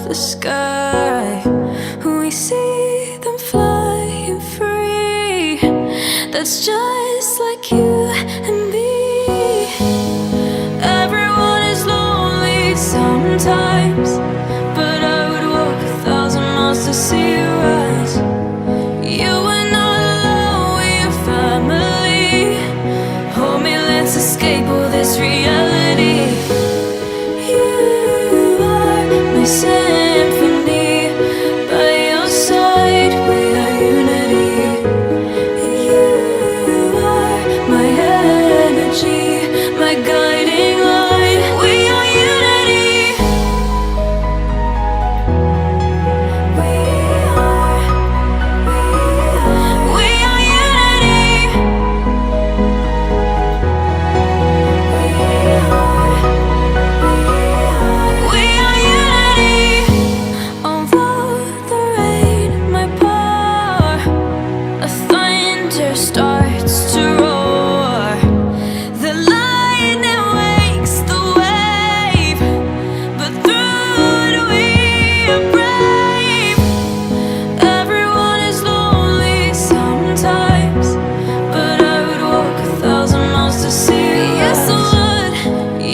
the sky. We see them flying free. That's just like you and me. Everyone is lonely sometimes, but I would walk 1,000 miles to see you rise. You are not alone, we're family. Hold me, let's escape all this reality. You are my symphony. By your side, we are unity. You are my energy, my guiding light. We are unity. We are unity. We are unity. Although the rain might pour, a thunder starts to roar. The lightning wakes the wave, but through it we are brave. Everyone is lonely sometimes, but I would walk 1,000 miles to see you. Yes, I would.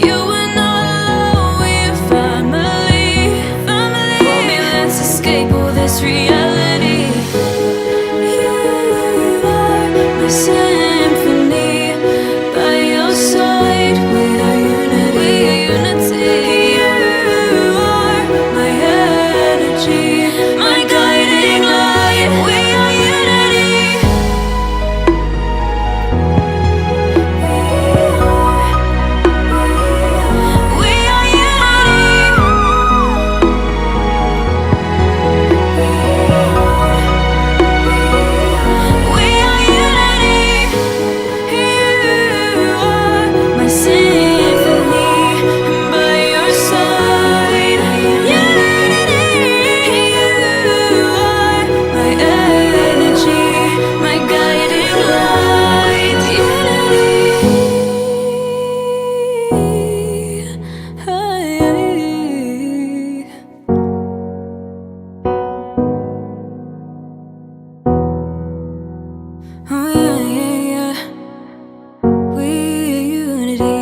You are not alone, we're family. Hold me, let's escape all this reality. You are my symphony. By your side, we are unity. You are my energy, my guiding light. We are unity. We are unity. We are unity. You are my symphony, and by your side, unity. You are my energy, my guiding light. Unity. Oh yeah. We are unity.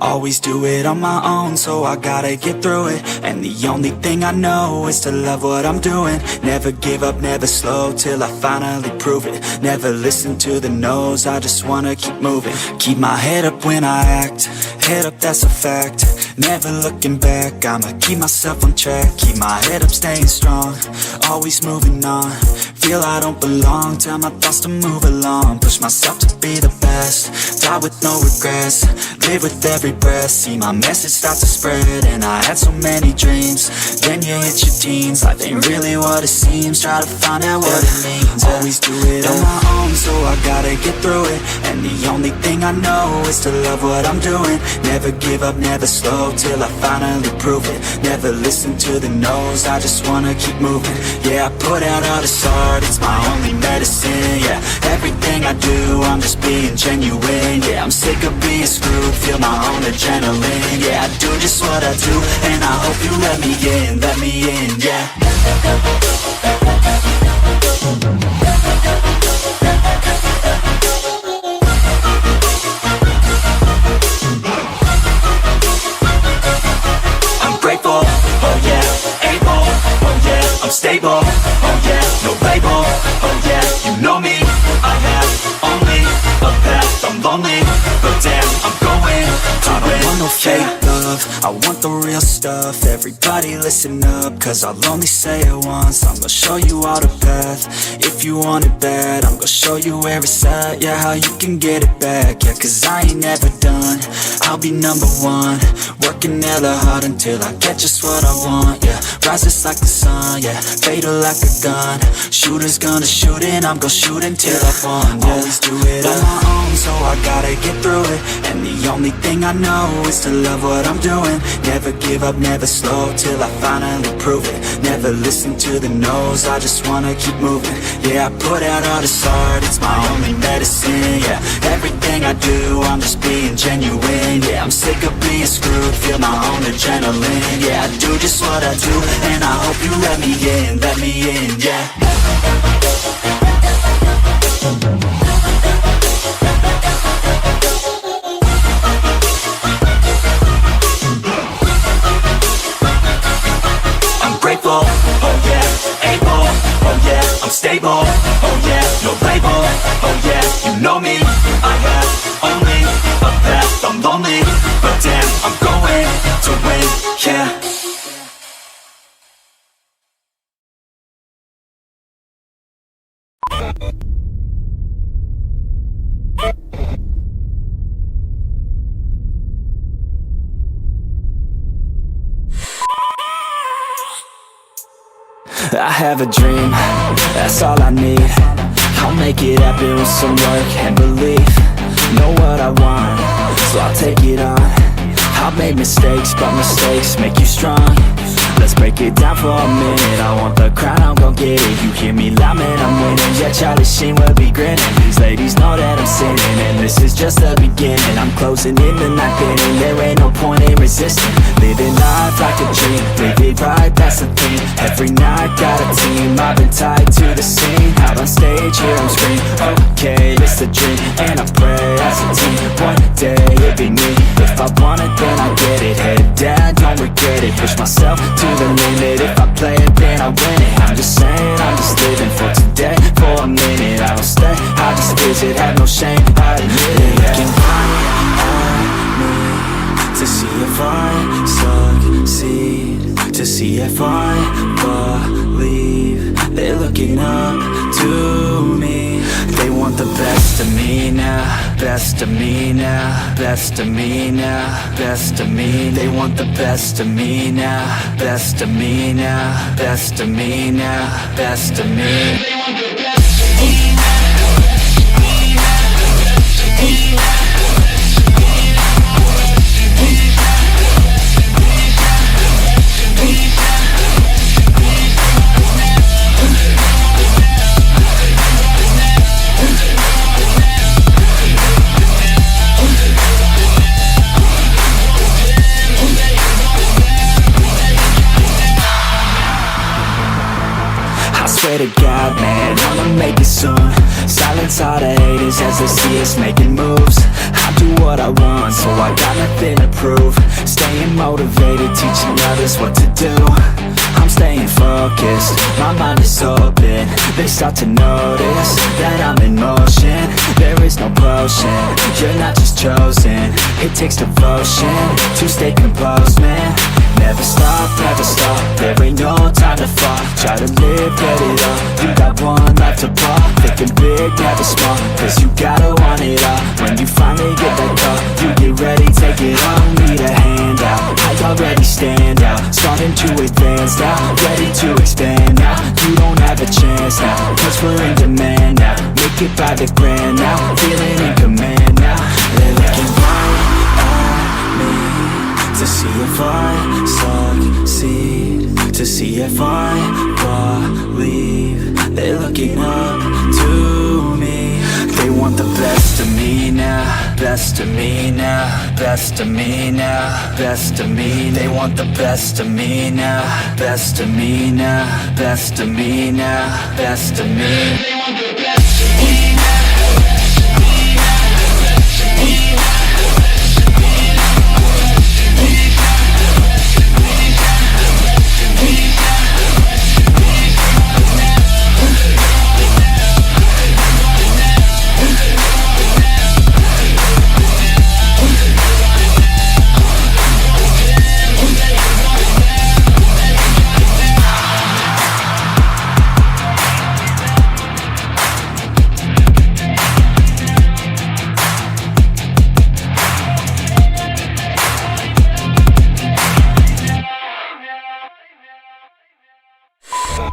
Always do it on my own, so I gotta get through it. And the only thing I know is to love what I'm doing. Never give up, never slow, till I finally prove it. Never listen to the no's, I just wanna keep moving. Keep my head up when I act, head up, that's a fact. Never looking back, I'ma keep myself on track. Keep my head up, staying strong, always moving on. Feel I don't belong, tell my thoughts to move along. Push myself to be the best, die with no regrets. Live with every breath, see my message start to spread. And I had so many dreams, then you hit your teens. Life ain't really what it seems, try to find out what it means. Always do it on my own, so I gotta get through it. And the only thing I know is to love what I'm doing. Never give up, never slow, till I finally prove it. Never listen to the no's, I just wanna keep moving. Yeah, I put out all this art, it's my only medicine. Yeah, everything I do, I'm just being genuine. Yeah, I'm sick of being screwed, feel my own adrenaline. Yeah, I do just what I do, and I hope you let me in, yeah. I'm grateful, oh yeah, able, oh yeah, I'm stable, oh yeah, no label, oh yeah, you know me, I have only a path, I'm lonely, but damn, I'm going to I don't want no fake love, I want the real stuff. Everybody listen up, cause I'll only say it once. I'm gonna show you all the path, if you want it bad. I'm gonna show you where it's at, yeah, how you can get it back. Yeah, cause I ain't never done, I'll be number one. Working hella hard until I get just what I want, yeah. rises like the sun, yeah, fatal like a gun. Shooters gonna shoot and I'm gonna shoot until I fall, yeah. Always do it on my own, so I gotta get through it. And the only thing I know is to love what I'm doing. Never give up, never slow, till I finally prove it. Never listen to the no's, I just wanna keep moving. Yeah, I put out all this art, it's my only medicine, yeah. Everything I do, I'm just being genuine, yeah. I'm sick of being screwed, feel my own adrenaline, yeah. I do just what I do, and I hope you let me in, yeah. I'm grateful, oh yeah, able, oh yeah, I'm stable, oh yeah, no label, oh yeah, you know me, I have only a path, I'm lonely, but damn, I'm going to win, yeah. I have a dream, that's all I need. I'll make it happen with some work and belief. Know what I want, so I'll take it on. I've made mistakes, but mistakes make you strong. Let's break it down for a minute. I want the crown, I'm gon' get it. You hear me loud, man, I'm winning. Yeah, Charlie Sheen will be grinning. These ladies know that I'm sinning, and this is just the beginning. I'm closing in the ninth inning, there ain't no point in resisting. Living life like a dream, live it right, that's the thing. Every night got a team, I've been tied to the scene. Out on stage, here I'm screaming, okay, it's a dream. And I pray as a team, one day it'll be me. If I want it, then I get it. Head down, don't regret it. Push myself to the limit. If I play it, then I win it. I'm just saying, I'm just living for today. For a minute, I don't stay, I just visit. Have no shame, I admit it. Looking right at me to see if I succeed, to see if I believe. They're looking up to me. They want the best of me now, best of me now, best of me now, best of me. They want the best of me now, best of me now, best of me now, best of me. They want the best of me now. Swear to God, man, I'ma make it soon. Silence all the haters as they see us making moves. I do what I want, so I got nothing to prove. Staying motivated, teaching others what to do. I'm staying focused, my mind is open. They start to notice that I'm in motion. There is no potion, you're not just chosen. It takes devotion to stay composed, man. Never stop, there ain't no time to fall. Try to live, get it up, you got one life to ball. Thinking big, never small, cause you gotta want it all. When you finally get that call, you get ready, take it on. Need a hand out, I already stand out. Starting to advance now, ready to expand now. You don't have a chance now, cause we're in demand now. Make it by the grand now, feeling in command now. They're looking right at me to see if I succeed, to see if I believe. They're looking up to me. They want the best of me now, best of me now, best of me now, best of me. They want the best of me now, best of me now, best of me now, best of me. They want the best of me now. Yeah.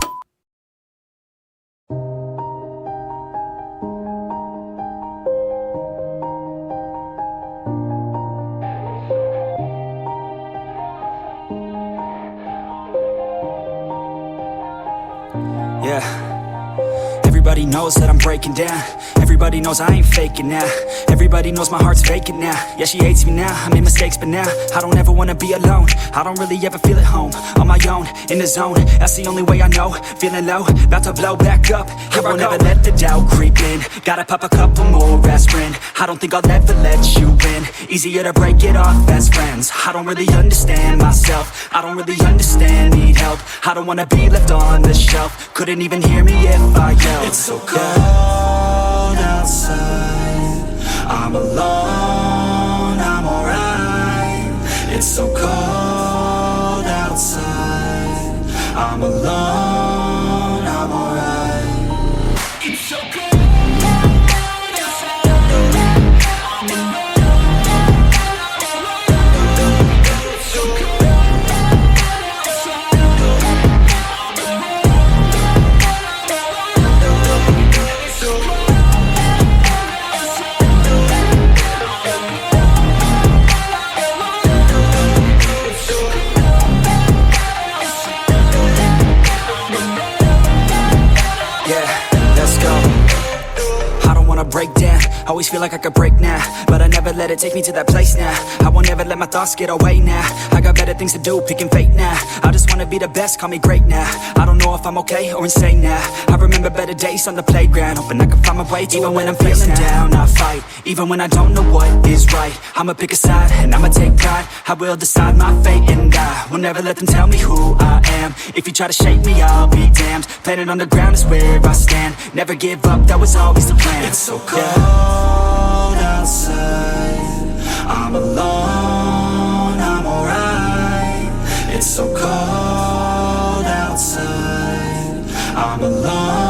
Everybody knows that I'm breaking down. Everybody knows I ain't faking now. Everybody knows my heart's vacant now. Yeah, she hates me now, I made mistakes, but now I don't ever wanna be alone. I don't really ever feel at home. On my own, in the zone, that's the only way I know. Feeling low, about to blow back up. Here I won't ever let the doubt creep in. Gotta pop a couple more aspirin. I don't think I'll ever let you in. Easier to break it off best friends. I don't really understand myself. I don't really understand, need help. I don't wanna be left on the shelf. Couldn't even hear me if I yelled. It's so cold outside, I'm alone, I'm alright. It's so cold outside, I'm alone, I'm alright. It's so cold. Break down, always feel like I could break now, but I never let it take me to that place now. I won't ever let my thoughts get away now. I got better things to do, picking fate now. I just wanna be the best, call me great now. I don't know if I'm okay or insane now. I remember better days on the playground, hoping I can find my way to even when I'm feeling down, I fight. Even when I don't know what is right, I'ma pick a side and I'ma take pride. I will decide my fate and I will never let them tell me who I am. If you try to shake me, I'll be damned. Planet on the ground is where I stand. Never give up, that was always the plan. It's so cold outside, I'm alone, I'm alright. It's so cold outside, I'm alone.